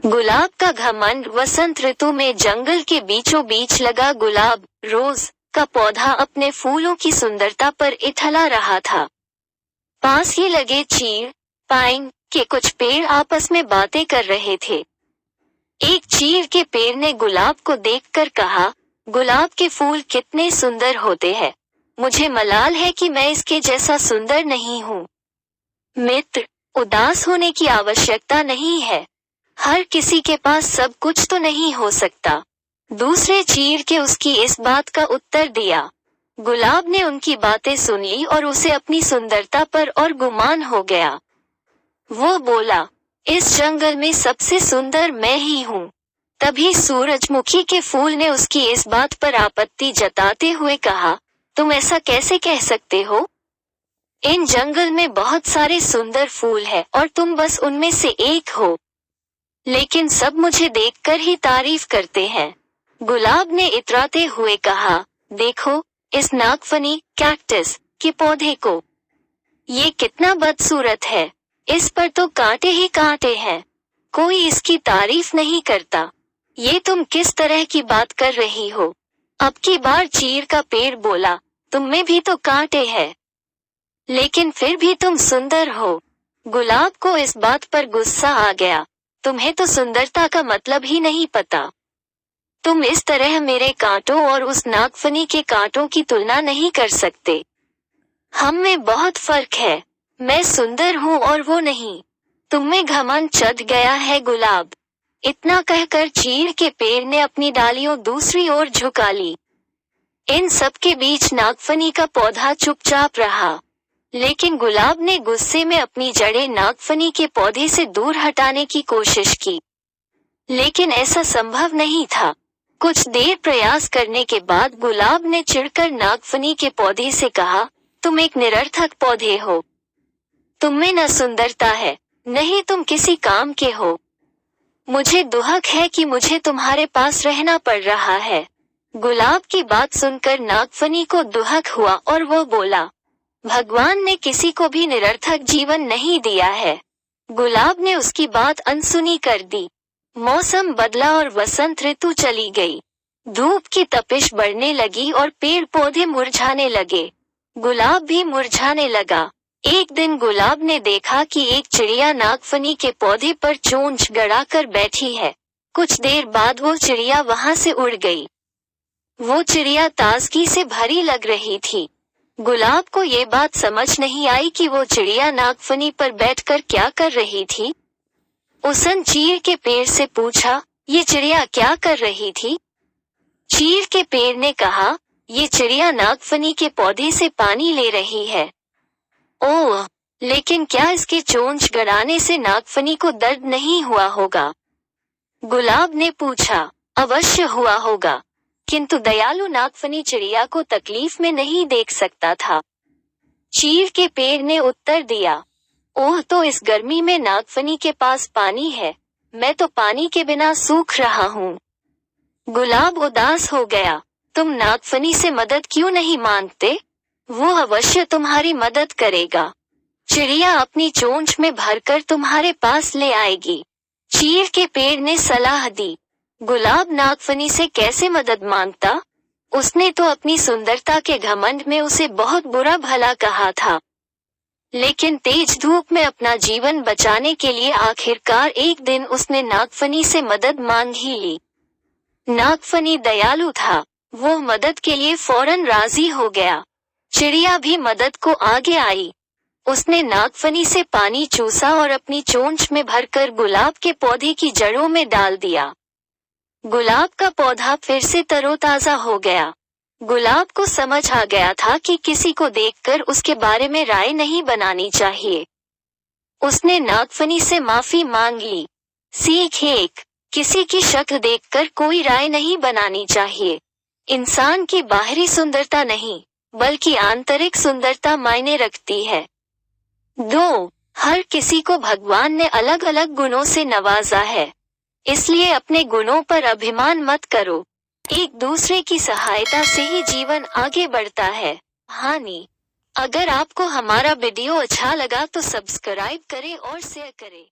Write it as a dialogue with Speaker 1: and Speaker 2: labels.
Speaker 1: गुलाब का घमंड। वसंत ऋतु में जंगल के बीचों बीच लगा गुलाब रोज का पौधा अपने फूलों की सुंदरता पर इठला रहा था। पास ही लगे चीड़, पाइन के कुछ पेड़ आपस में बातें कर रहे थे। एक चीड़ के पेड़ ने गुलाब को देखकर कहा, गुलाब के फूल कितने सुंदर होते हैं। मुझे मलाल है कि मैं इसके जैसा सुंदर नहीं हूँ। मित्र, उदास होने की आवश्यकता नहीं है। हर किसी के पास सब कुछ तो नहीं हो सकता। दूसरे चीड़ के उसकी इस बात का उत्तर दिया। गुलाब ने उनकी बातें सुन ली और उसे अपनी सुंदरता पर और गुमान हो गया। वो बोला, इस जंगल में सबसे सुंदर मैं ही हूँ। तभी सूरजमुखी के फूल ने उसकी इस बात पर आपत्ति जताते हुए कहा, तुम ऐसा कैसे कह सकते हो? इन जंगल में बहुत सारे सुंदर फूल हैं और तुम बस उनमें से एक हो। लेकिन सब मुझे देखकर ही तारीफ करते हैं। गुलाब ने इतराते हुए कहा, देखो इस नागफनी कैक्टस के पौधे को। ये कितना बदसूरत है। इस पर तो कांटे ही कांटे हैं। कोई इसकी तारीफ नहीं करता। ये तुम किस तरह की बात कर रही हो? अब की बार चीड़ का पेड़ बोला, तुम में भी तो कांटे हैं, लेकिन फिर भी तुम सुंदर हो। गुलाब को इस बात पर गुस्सा आ गया। तुम्हें तो सुंदरता का मतलब ही नहीं पता। तुम इस तरह मेरे कांटों और उस नागफनी के कांटों की तुलना नहीं कर सकते। हम में बहुत फर्क है। मैं सुंदर हूँ और वो नहीं। तुम में घमंड चढ़ गया है गुलाब। इतना कहकर चीड़ के पेड़ ने अपनी डालियों दूसरी ओर झुका ली। इन सब के बीच नागफनी का पौधा चुपचाप रहा, लेकिन गुलाब ने गुस्से में अपनी जड़ें नागफनी के पौधे से दूर हटाने की कोशिश की। लेकिन ऐसा संभव नहीं था। कुछ देर प्रयास करने के बाद गुलाब ने चिढ़कर नागफनी के पौधे से कहा, तुम एक निरर्थक पौधे हो। तुम में न सुंदरता है, नहीं तुम किसी काम के हो। मुझे दुहक है कि मुझे तुम्हारे पास रहना पड़ रहा है। गुलाब की बात सुनकर नागफनी को दुहक हुआ और वो बोला, भगवान ने किसी को भी निरर्थक जीवन नहीं दिया है। गुलाब ने उसकी बात अनसुनी कर दी। मौसम बदला और वसंत ऋतु चली गई। धूप की तपिश बढ़ने लगी और पेड़ पौधे मुरझाने लगे। गुलाब भी मुरझाने लगा। एक दिन गुलाब ने देखा कि एक चिड़िया नागफनी के पौधे पर चोंच गड़ाकर बैठी है। कुछ देर बाद वो चिड़िया वहां से उड़ गई। वो चिड़िया ताजगी से भरी लग रही थी। गुलाब को ये बात समझ नहीं आई कि वो चिड़िया नागफनी पर बैठकर क्या कर रही थी। उसने चीड़ के पेड़ से पूछा, ये चिड़िया क्या कर रही थी? चीड़ के पेड़ ने कहा, ये चिड़िया नागफनी के पौधे से पानी ले रही है। ओह, लेकिन क्या इसके चोंच गड़ाने से नागफनी को दर्द नहीं हुआ होगा? गुलाब ने पूछा, अवश्य हुआ होगा, किंतु दयालु नागफनी चिड़िया को तकलीफ में नहीं देख सकता था। चीड़ के पेड़ ने उत्तर दिया, ओह, तो इस गर्मी में नागफनी के पास पानी है। मैं तो पानी के बिना सूख रहा हूँ। गुलाब उदास हो गया। तुम नागफनी से मदद क्यों नहीं मांगते? वो अवश्य तुम्हारी मदद करेगा। चिड़िया अपनी चोंच में भरकर तुम्हारे पास ले आएगी। चीड़ के पेड़ ने सलाह दी। गुलाब नागफनी से कैसे मदद मांगता? उसने तो अपनी सुंदरता के घमंड में उसे बहुत बुरा भला कहा था। लेकिन तेज धूप में अपना जीवन बचाने के लिए आखिरकार एक दिन उसने नागफनी से मदद मांग ही ली। नागफनी दयालु था। वो मदद के लिए फौरन राजी हो गया। चिड़िया भी मदद को आगे आई। उसने नागफनी से पानी चूसा और अपनी चोंच में भरकर गुलाब के पौधे की जड़ों में डाल दिया। गुलाब का पौधा फिर से तरोताजा हो गया। गुलाब को समझ आ गया था कि किसी को देखकर उसके बारे में राय नहीं बनानी चाहिए। उसने नागफनी से माफी मांग ली। सीख एक, किसी की शक्ल देखकर कोई राय नहीं बनानी चाहिए। इंसान की बाहरी सुंदरता नहीं, बल्कि आंतरिक सुंदरता मायने रखती है। 2. हर किसी को भगवान ने अलग अलग गुणों से नवाजा है, इसलिए अपने गुणों पर अभिमान मत करो। एक दूसरे की सहायता से ही जीवन आगे बढ़ता है। हानि, अगर आपको हमारा वीडियो अच्छा लगा तो सब्सक्राइब करें और शेयर करें।